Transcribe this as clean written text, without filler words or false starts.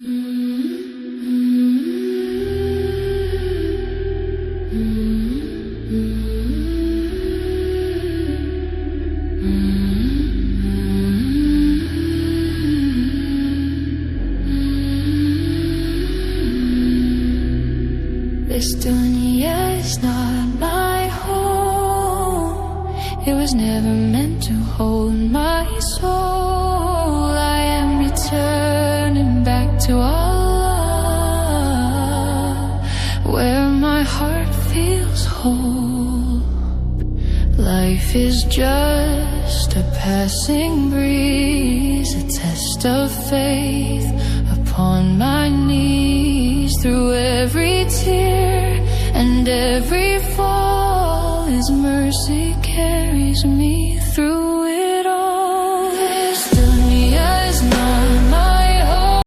This dunya is not my home. It was never meant to hold my soul. I am returning back to Allah, where my heart feels whole. Life is just a passing breeze, a test of faith upon my knees. Through every tear and every